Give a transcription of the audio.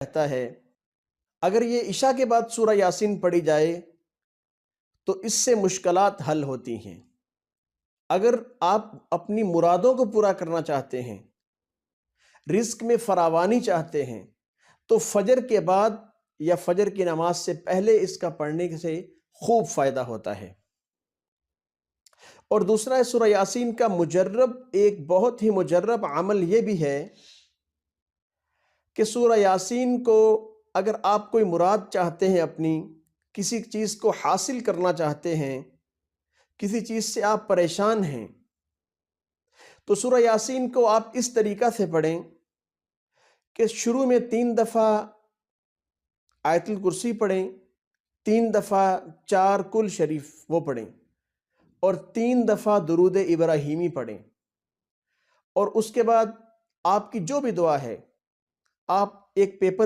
کہتا ہے اگر یہ عشاء کے بعد سورہ یاسین پڑھی جائے تو اس سے مشکلات حل ہوتی ہیں۔ اگر آپ اپنی مرادوں کو پورا کرنا چاہتے ہیں، رزق میں فراوانی چاہتے ہیں، تو فجر کے بعد یا فجر کی نماز سے پہلے اس کا پڑھنے سے خوب فائدہ ہوتا ہے۔ اور دوسرا ہے سورہ یاسین کا ایک بہت ہی مجرب عمل یہ بھی ہے کہ سورہ یاسین کو اگر آپ کوئی مراد چاہتے ہیں، اپنی کسی چیز کو حاصل کرنا چاہتے ہیں، کسی چیز سے آپ پریشان ہیں، تو سورہ یاسین کو آپ اس طریقہ سے پڑھیں کہ شروع میں 3 دفعہ آیت الکرسی پڑھیں، 3 دفعہ 4 کل شریف وہ پڑھیں، اور 3 دفعہ درود ابراہیمی پڑھیں۔ اور اس کے بعد آپ کی جو بھی دعا ہے آپ ایک پیپر